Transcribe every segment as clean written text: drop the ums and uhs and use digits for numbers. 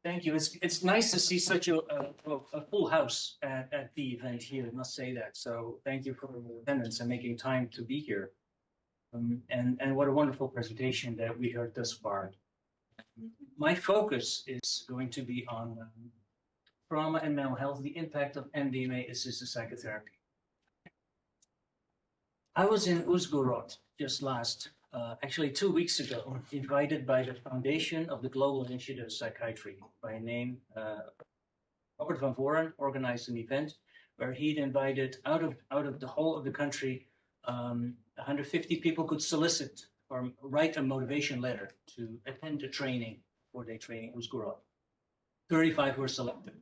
Thank you. It's nice to see such a full house at the event here. I must say that. So thank you for your attendance and making time to be here. And what a wonderful presentation that we heard thus far. My focus is going to be on trauma and mental health, the impact of MDMA-assisted psychotherapy. I was in Uzhgorod just actually 2 weeks ago, invited by the Foundation of the Global Initiative of Psychiatry by name Robert van Voren organized an event where he'd invited out of the whole of the country, 150 people could solicit or write a motivation letter to attend a training, 4-day training in Uzhgorod. 35 were selected.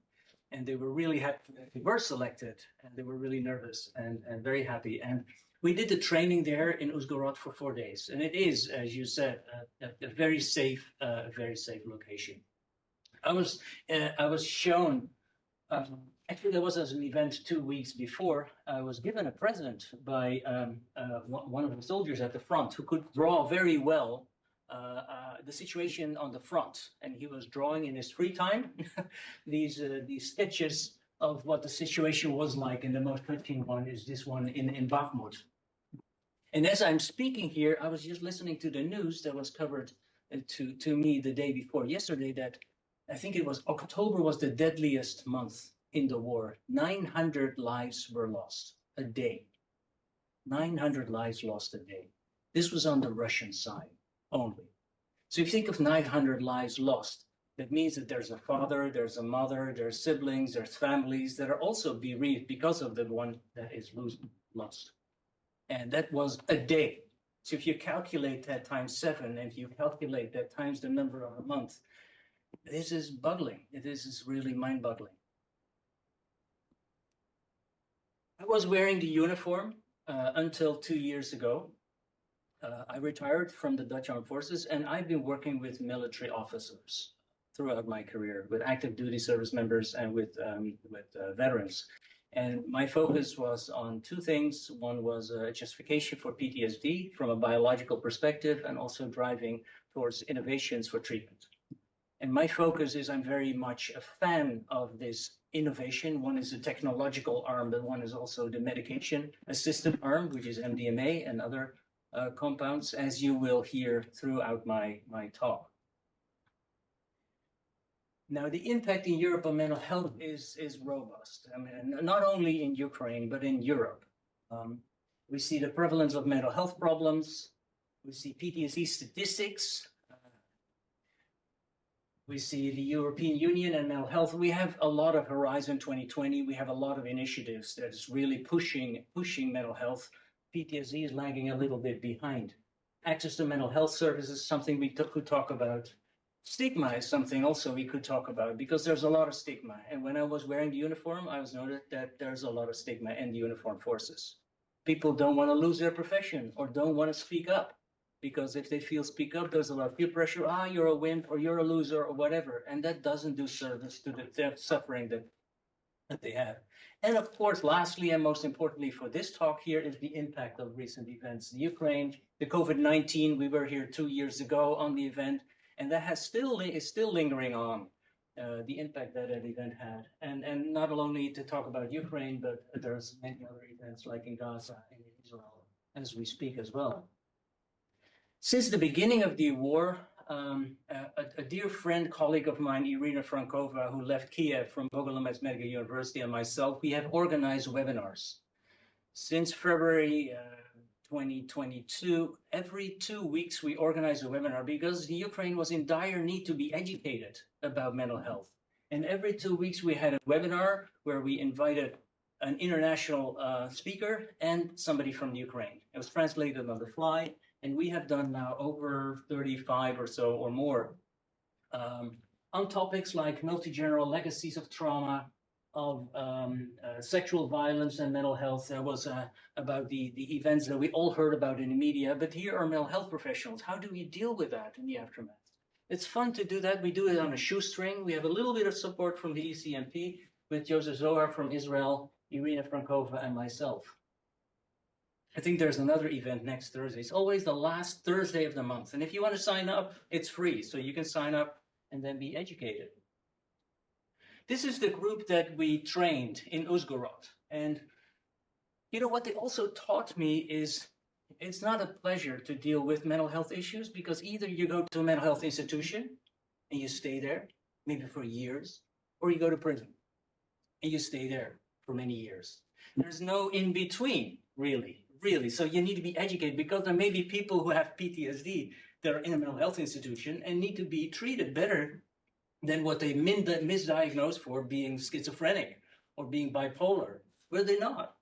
And they were really happy that they were selected, and they were really nervous and very happy. And we did the training there in Uzhgorod for 4 days. And it is, as you said, a very safe location. I was shown, actually there was an event 2 weeks before. I was given a present by one of the soldiers at the front who could draw very well the situation on the front, and he was drawing in his free time these sketches of what the situation was like, and the most touching one is this one in Bakhmut. And as I'm speaking here, I was just listening to the news that was covered to me the day before yesterday, that I think it was October was the deadliest month in the war. 900 lives were lost a day. 900 lives lost a day. This was on the Russian side only. So if you think of 900 lives lost, that means that there's a father, there's a mother, there's siblings, there's families that are also bereaved because of the one that is lost. And that was a day. So if you calculate that times 7, and if you calculate that times the number of a month, this is boggling. This is really mind-boggling. I was wearing the uniform until 2 years ago. I retired from the Dutch Armed Forces, and I've been working with military officers throughout my career, with active duty service members and with veterans. And my focus was on 2 things. One was justification for PTSD from a biological perspective, and also driving towards innovations for treatment. And my focus is I'm very much a fan of this innovation. One is the technological arm, but one is also the medication-assisted arm, which is MDMA and other compounds, as you will hear throughout my talk. Now, the impact in Europe on mental health is robust. I mean, not only in Ukraine, but in Europe. We see the prevalence of mental health problems. We see PTSD statistics. We see the European Union and mental health. We have a lot of Horizon 2020. We have a lot of initiatives that is really pushing mental health. PTSD is lagging a little bit behind. Access to mental health services, something we could talk about. Stigma is something also we could talk about, because there's a lot of stigma. And when I was wearing the uniform, I was noted that there's a lot of stigma in the uniformed forces. People don't want to lose their profession or don't want to speak up, because if they feel speak up, there's a lot of peer pressure. You're a wimp or you're a loser or whatever. And that doesn't do service to the suffering that they have. And of course, lastly, and most importantly for this talk here, is the impact of recent events. The Ukraine, the COVID-19, we were here 2 years ago on the event, and that is still lingering on, the impact that event had. And not only to talk about Ukraine, but there's many other events like in Gaza and in Israel as we speak as well. Since the beginning of the war, a dear friend, colleague of mine, Irina Frankova, who left Kiev from Bogomolets Medical University, and myself, we have organized webinars. Since February 2022, every 2 weeks we organize a webinar, because the Ukraine was in dire need to be educated about mental health. And every 2 weeks we had a webinar where we invited an international speaker and somebody from the Ukraine. It was translated on the fly. And we have done now over 35 or so or more on topics like multi-general legacies of trauma, of sexual violence and mental health. That was about the events that we all heard about in the media. But here are mental health professionals. How do we deal with that in the aftermath? It's fun to do that. We do it on a shoestring. We have a little bit of support from the ECMP with Joseph Zohar from Israel, Irina Frankova, and myself. I think there's another event next Thursday. It's always the last Thursday of the month. And if you want to sign up, it's free. So you can sign up and then be educated. This is the group that we trained in Uzhgorod. And you know what they also taught me is it's not a pleasure to deal with mental health issues, because either you go to a mental health institution and you stay there, maybe for years, or you go to prison and you stay there for many years. There's no in between, really. So you need to be educated, because there may be people who have PTSD that are in a mental health institution and need to be treated better than what they misdiagnosed for being schizophrenic or being bipolar, where they're not.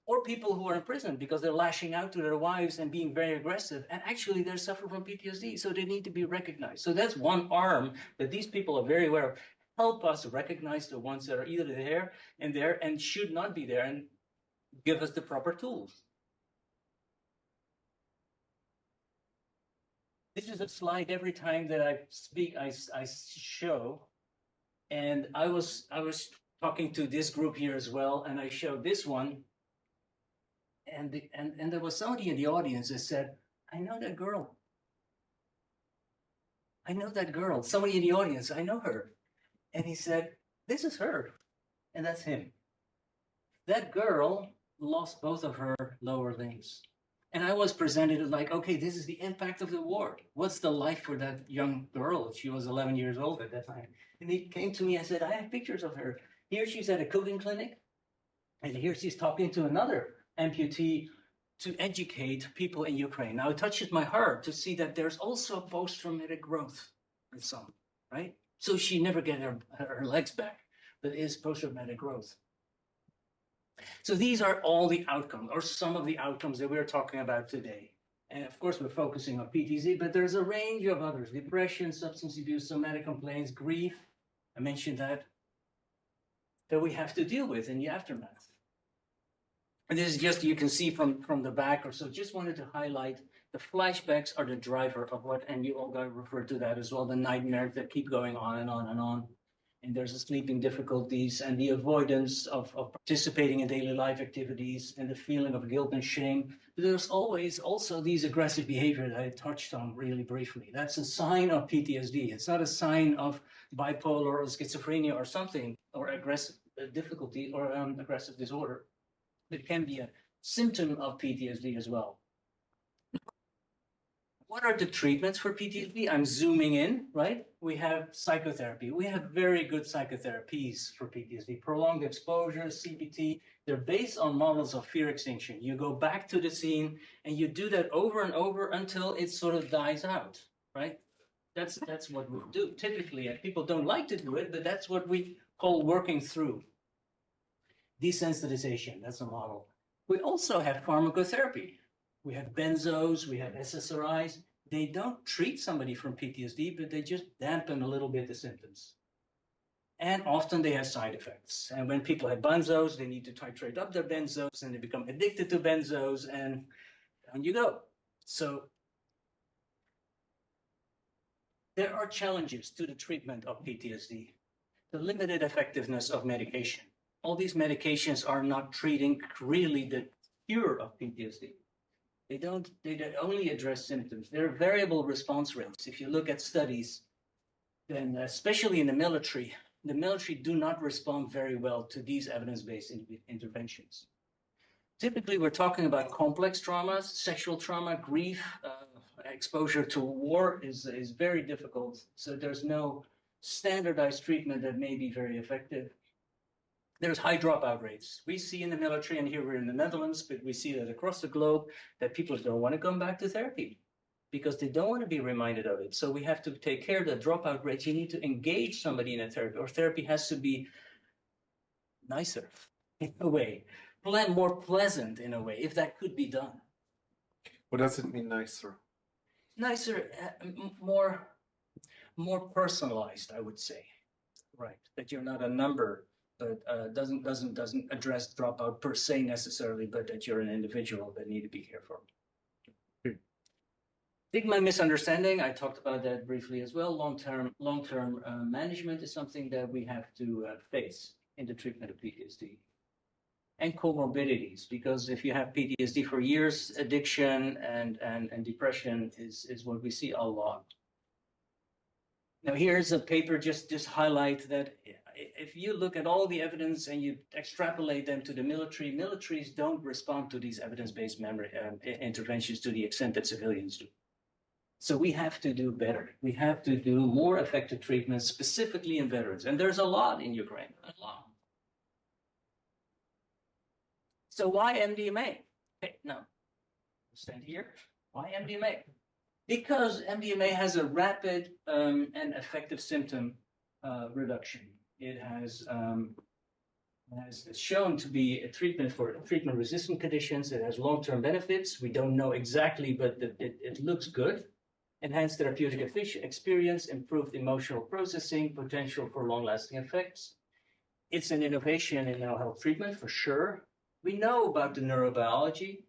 Or people who are in prison because they're lashing out to their wives and being very aggressive, and actually they're suffering from PTSD, so they need to be recognized. So that's one arm that these people are very aware of. Help us recognize the ones that are either there and should not be there, and give us the proper tools. This is a slide every time that I speak, I show. And I was talking to this group here as well, and I showed this one. And there was somebody in the audience that said, I know that girl. I know that girl. Somebody in the audience, I know her. And he said, this is her. And that's him. That girl lost both of her lower limbs. And I was presented like, okay, this is the impact of the war. What's the life for that young girl? She was 11 years old at that time. And he came to me and said, I have pictures of her. Here she's at a cooking clinic. And here she's talking to another amputee to educate people in Ukraine. Now, it touches my heart to see that there's also post-traumatic growth in some, right? So she never get her legs back, but is post-traumatic growth. So these are all the outcomes, or some of the outcomes that we're talking about today. And of course, we're focusing on PTSD, but there's a range of others: depression, substance abuse, somatic complaints, grief. I mentioned that we have to deal with in the aftermath. And this is just, you can see from the back or so. Just wanted to highlight the flashbacks are the driver of what, and you all got referred to that as well, the nightmares that keep going on and on and on. And there's the sleeping difficulties and the avoidance of participating in daily life activities and the feeling of guilt and shame. But there's always also these aggressive behavior that I touched on really briefly. That's a sign of PTSD. It's not a sign of bipolar or schizophrenia or something, or aggressive difficulty or aggressive disorder. It can be a symptom of PTSD as well. What are the treatments for PTSD? I'm zooming in, right? We have psychotherapy. We have very good psychotherapies for PTSD. Prolonged exposure, CBT, they're based on models of fear extinction. You go back to the scene and you do that over and over until it sort of dies out, right? That's what we do typically. And people don't like to do it, but that's what we call working through. Desensitization, that's a model. We also have pharmacotherapy. We have benzos, we have SSRIs. They don't treat somebody from PTSD, but they just dampen a little bit the symptoms. And often they have side effects. And when people have benzos, they need to titrate up their benzos, and they become addicted to benzos, and down you go. So there are challenges to the treatment of PTSD. The limited effectiveness of medication. All these medications are not treating really the cure of PTSD. They only address symptoms. There are variable response rates. If you look at studies, then especially in the military do not respond very well to these evidence-based interventions. Typically, we're talking about complex traumas, sexual trauma, grief, exposure to war is very difficult. So there's no standardized treatment that may be very effective. There's high dropout rates. We see in the military, and here we're in the Netherlands, but we see that across the globe, that people don't want to come back to therapy because they don't want to be reminded of it. So we have to take care of the dropout rates. You need to engage somebody in a therapy, or therapy has to be nicer in a way, more pleasant in a way, if that could be done. What does it mean, nicer? Nicer, more personalized, I would say. Right, that you're not a number, but doesn't address dropout per se necessarily, but that you're an individual that need to be careful. Stigma misunderstanding, I talked about that briefly as well. Long-term management is something that we have to face in the treatment of PTSD. And comorbidities, because if you have PTSD for years, addiction and depression is what we see a lot. Now, here's a paper just highlight that if you look at all the evidence and you extrapolate them to the military, militaries don't respond to these evidence-based memory interventions to the extent that civilians do. So we have to do better. We have to do more effective treatments, specifically in veterans. And there's a lot in Ukraine, a lot. So why MDMA? Okay, now, stand here. Why MDMA? Because MDMA has a rapid and effective symptom reduction. It has shown to be a treatment for treatment-resistant conditions. It has long-term benefits. We don't know exactly, but it looks good. Enhanced therapeutic experience, improved emotional processing, potential for long-lasting effects. It's an innovation in mental health treatment, for sure. We know about the neurobiology.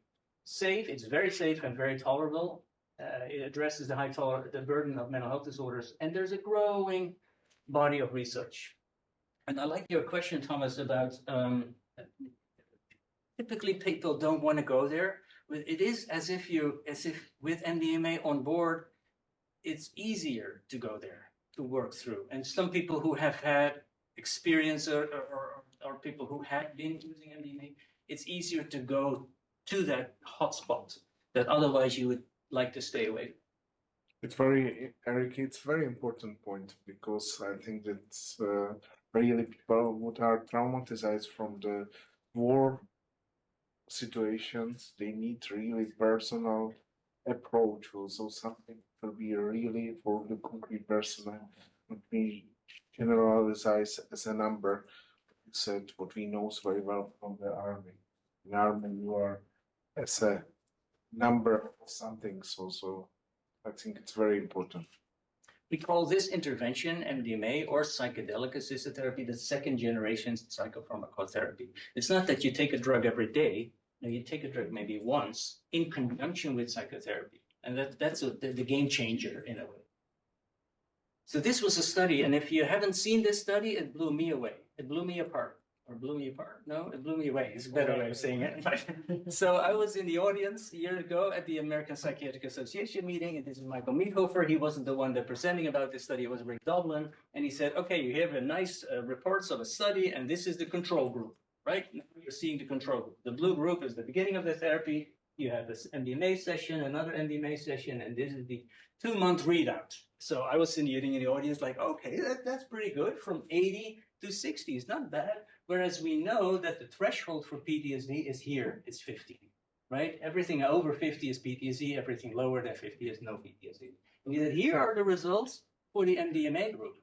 Safe, it's very safe and very tolerable. It addresses the burden of mental health disorders, and there's a growing body of research. And I like your question, Thomas, about typically people don't want to go there. It is as if with MDMA on board, it's easier to go there, to work through. And some people who have had experience or people who have been using MDMA, it's easier to go to that hotspot that otherwise you would like to stay away. It's very, Eric, it's a very important point because I think that really people who are traumatized from the war situations, they need really personal approach also something to be really for the concrete person would be generalized as a number. You said what we know very well from the army. In army you are as a number of something, so I think it's very important. We call this intervention MDMA or psychedelic-assisted therapy the second generation psychopharmacotherapy. It's not that you take a drug every day. No, you take a drug maybe once in conjunction with psychotherapy. And that's the game changer in a way. So this was a study, and if you haven't seen this study, it blew me away. It blew me apart. Or blew me apart? No, it blew me away. It's a better way of saying it. So I was in the audience a year ago at the American Psychiatric Association meeting, and this is Michael Meethofer. He wasn't the one that presenting about this study. It was Rick Dublin. And he said, okay, you have a nice reports of a study, and this is the control group, right? Now you're seeing the control group. The blue group is the beginning of the therapy. You have this MDMA session, another MDMA session, and this is the 2-month readout. So I was sitting in the audience like, okay, that's pretty good. From 80 to 60 is not bad. Whereas we know that the threshold for PTSD is here, it's 50, right? Everything over 50 is PTSD, everything lower than 50 is no PTSD. And yet here are the results for the MDMA group.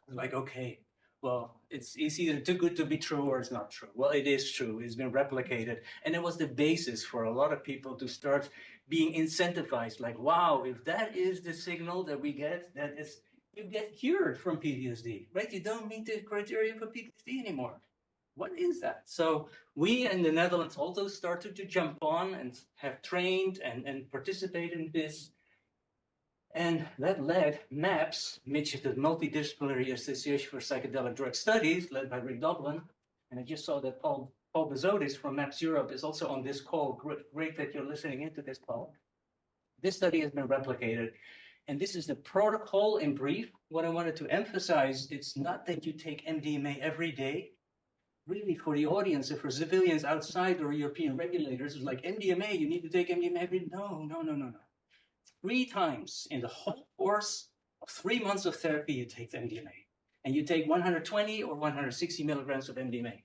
Like, okay, well, it's either too good to be true or it's not true. Well, it is true, it's been replicated. And it was the basis for a lot of people to start being incentivized, like, wow, if that is the signal that we get, that is, you get cured from PTSD, right? You don't meet the criteria for PTSD anymore. What is that? So we in the Netherlands also started to jump on and have trained and participated in this. And that led MAPS, which is the Multidisciplinary Association for Psychedelic Drug Studies, led by Rick Dublin. And I just saw that Paul Bezodis from MAPS Europe is also on this call. Great that you're listening into this, Paul. This study has been replicated. And this is the protocol in brief. What I wanted to emphasize, it's not that you take MDMA every day. Really, for the audience and for civilians outside or European regulators, it's like MDMA, you need to take MDMA every day. No. 3 times in the whole course of 3 months of therapy, you take the MDMA. And you take 120 or 160 milligrams of MDMA.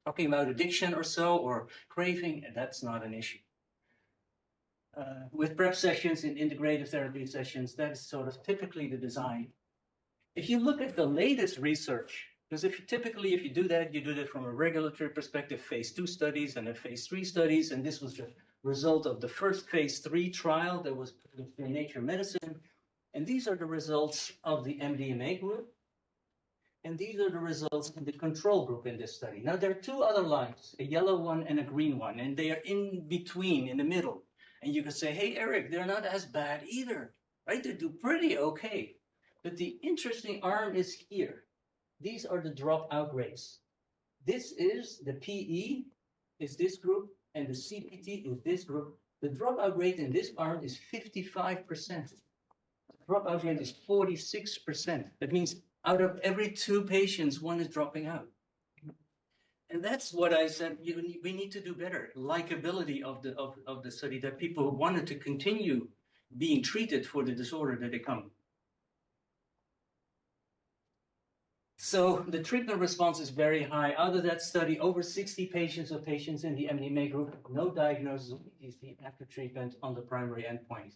Talking about addiction or so, or craving, that's not an issue. With PrEP sessions and integrative therapy sessions, that is sort of typically the design. If you look at the latest research, because if you do that, you do that from a regulatory perspective, phase 2 studies and then phase 3 studies, and this was the result of the first phase 3 trial that was published in Nature Medicine, and these are the results of the MDMA group, and these are the results in the control group in this study. Now, there are 2 other lines, a yellow one and a green one, and they are in between, in the middle. And you could say, hey, Eric, they're not as bad either, right? They do pretty okay. But the interesting arm is here. These are the dropout rates. This is the PE, is this group, and the CPT is this group. The dropout rate in this arm is 55%. dropout rate is 46%. That means out of every 2 patients, 1 is dropping out. And that's what I said, we need to do better. Likability of the study, that people wanted to continue being treated for the disorder that they come. So the treatment response is very high. Out of that study, over 60 patients in the MDMA group, no diagnosis of PTSD after treatment on the primary endpoint.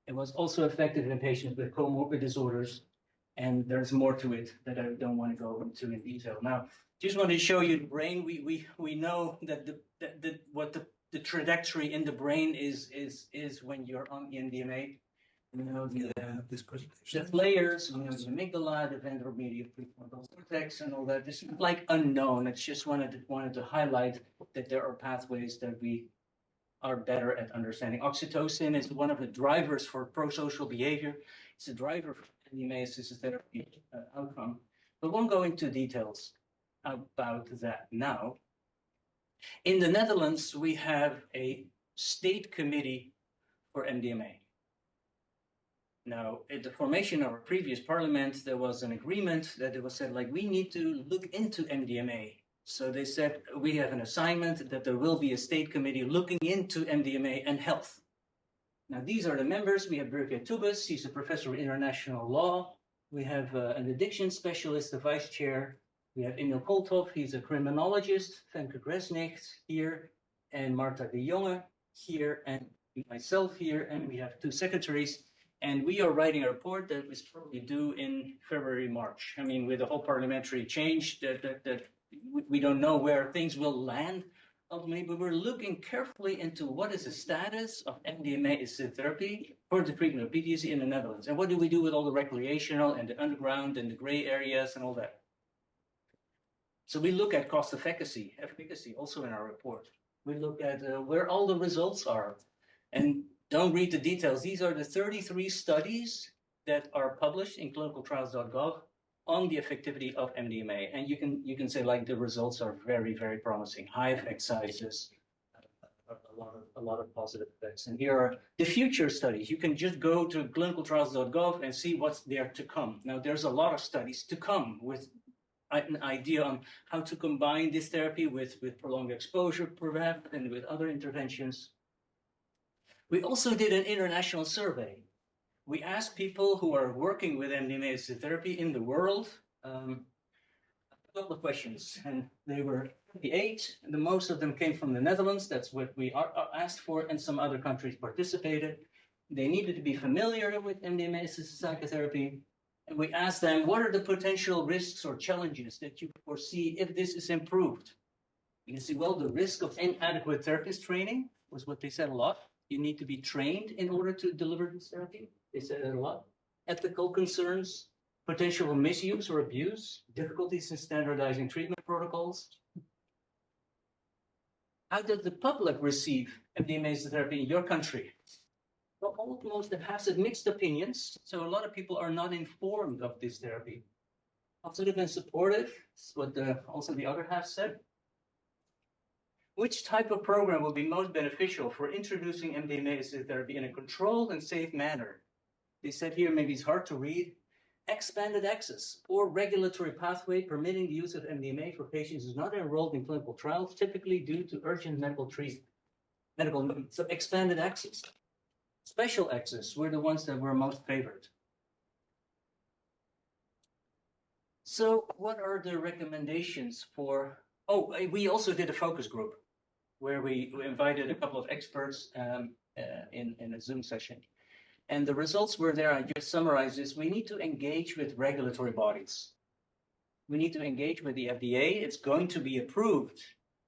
It was also effective in patients with comorbid disorders, and there's more to it that I don't want to go into in detail. Now, just want to show you the brain. We know that the trajectory in the brain is when you're on the MDMA. You know the layers, you know, the amygdala, the ventral medial prefrontal cortex, and all that. This is like unknown. It's just wanted to highlight that there are pathways that we are better at understanding. Oxytocin is one of the drivers for pro-social behavior. It's a driver for MDMA-assisted therapy outcome. But won't go into details about that now. In the Netherlands, we have a state committee for MDMA. Now, at the formation of our previous parliament, there was an agreement that it was said, like, we need to look into MDMA. So they said, we have an assignment that there will be a state committee looking into MDMA and health. Now, these are the members. We have Birgit Tubes, he's a professor of international law. We have an addiction specialist, the vice chair. We have Emil Kolthoff, he's a criminologist, Femke Gresnicht here, and Marta de Jonge here, and myself here, and we have 2 secretaries. And we are writing a report that is probably due in February, March. I mean, with the whole parliamentary change, that we don't know where things will land ultimately, but we're looking carefully into what is the status of MDMA-assisted therapy for the treatment of PTSD in the Netherlands. And what do we do with all the recreational and the underground and the gray areas and all that? So we look at cost efficacy also in our report. We look at where all the results are. And don't read the details. These are the 33 studies that are published in clinicaltrials.gov on the effectivity of MDMA. And you can say, like, the results are very, very promising. High effect sizes, a lot of positive effects. And here are the future studies. You can just go to clinicaltrials.gov and see what's there to come. Now, there's a lot of studies to come with an idea on how to combine this therapy with prolonged exposure, perhaps, and with other interventions. We also did an international survey. We asked people who are working with MDMA-assisted therapy in the world a couple of questions, and they were 28, and most of them came from the Netherlands. That's what we asked for, and some other countries participated. They needed to be familiar with MDMA-assisted psychotherapy, and we asked them, what are the potential risks or challenges that you foresee if this is improved? You can see, well, the risk of inadequate therapist training was what they said a lot. You need to be trained in order to deliver this therapy. They said that a lot. Ethical concerns, potential misuse or abuse, difficulties in standardizing treatment protocols. How did the public receive MDMA-assisted therapy in your country? Well, almost it has mixed opinions. So a lot of people are not informed of this therapy. Positive and supportive is what also the other half said. Which type of program will be most beneficial for introducing MDMA-assisted therapy in a controlled and safe manner? They said here, maybe it's hard to read, expanded access or regulatory pathway permitting the use of MDMA for patients who's not enrolled in clinical trials, typically due to urgent medical needs. So expanded access. Special access were the ones that were most favored. So what are the recommendations for, we also did a focus group where we invited a couple of experts in a Zoom session. And the results were there. I just summarized this. We need to engage with regulatory bodies. We need to engage with the FDA. It's going to be approved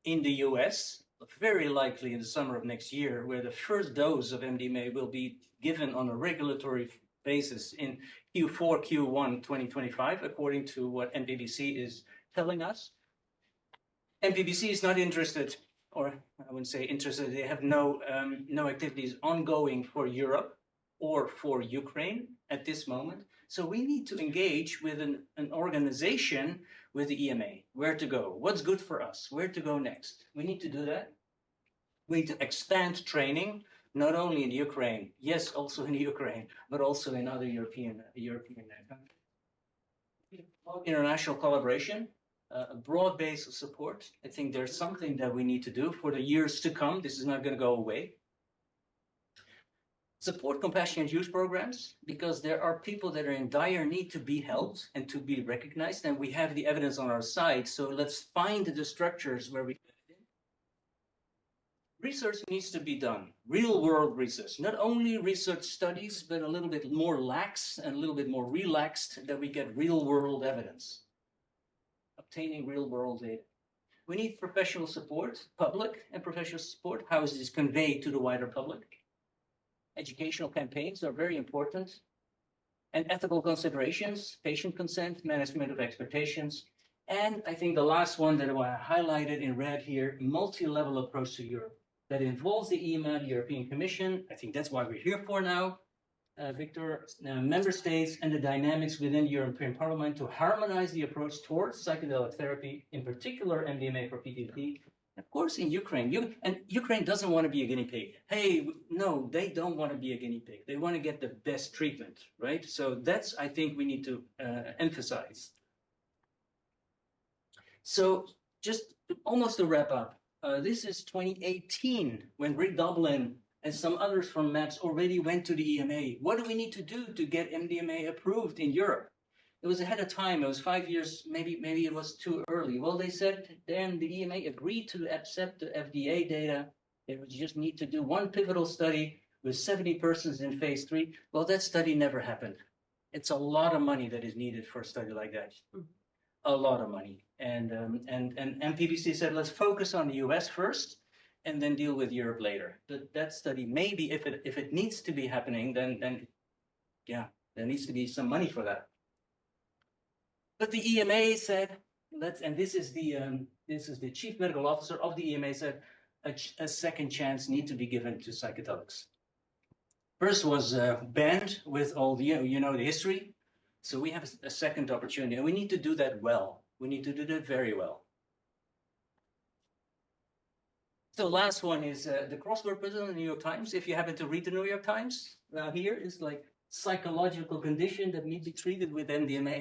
in the US, very likely in the summer of next year, where the first dose of MDMA will be given on a regulatory basis in Q4, Q1 2025, according to what NPBC is telling us. NPBC is not interested, or I wouldn't say interested, they have no activities ongoing for Europe or for Ukraine at this moment. So we need to engage with an organization with the EMA, where to go, what's good for us, where to go next. We need to do that. We need to expand training not only in Ukraine, yes, also in Ukraine, but also in other European countries. International collaboration, a broad base of support. I think there's something that we need to do for the years to come. This is not going to go away. Support compassionate use programs, because there are people that are in dire need to be helped and to be recognized, and we have the evidence on our side. So let's find the structures where we can. Research needs to be done, real world research, not only research studies, but a little bit more lax and a little bit more relaxed, that we get real world evidence, obtaining real world data. We need professional support, public and professional support. How is this conveyed to the wider public? Educational campaigns are very important. And ethical considerations, patient consent, management of expectations. And I think the last one that I highlighted in red here, multi-level approach to Europe. That involves the EMA, the European Commission. I think that's why we're here for now, Victor, member states, and the dynamics within the European Parliament to harmonize the approach towards psychedelic therapy, in particular MDMA for PTSD. Of course, in Ukraine, and Ukraine doesn't want to be a guinea pig. Hey, no, they don't want to be a guinea pig. They want to get the best treatment, right? So that's, I think, we need to emphasize. So just almost to wrap up, this is 2018 when Rick Dublin and some others from MAPS already went to the EMA. What do we need to do to get MDMA approved in Europe? It was ahead of time. It was 5 years, maybe it was too early. Well, they said then the EMA agreed to accept the FDA data. They would just need to do one pivotal study with 70 persons in phase 3. Well, that study never happened. It's a lot of money that is needed for a study like that. A lot of money. And MPBC said, let's focus on the US first and then deal with Europe later. That study, maybe if it needs to be happening, then yeah, there needs to be some money for that. But the EMA said, and this is the chief medical officer of the EMA said, a second chance need to be given to psychedelics. First was banned with all the, the history. So we have a second opportunity, and we need to do that well. We need to do that very well. So last one is the crossword puzzle in the New York Times. If you happen to read the New York Times, here is like psychological condition that need to be treated with MDMA.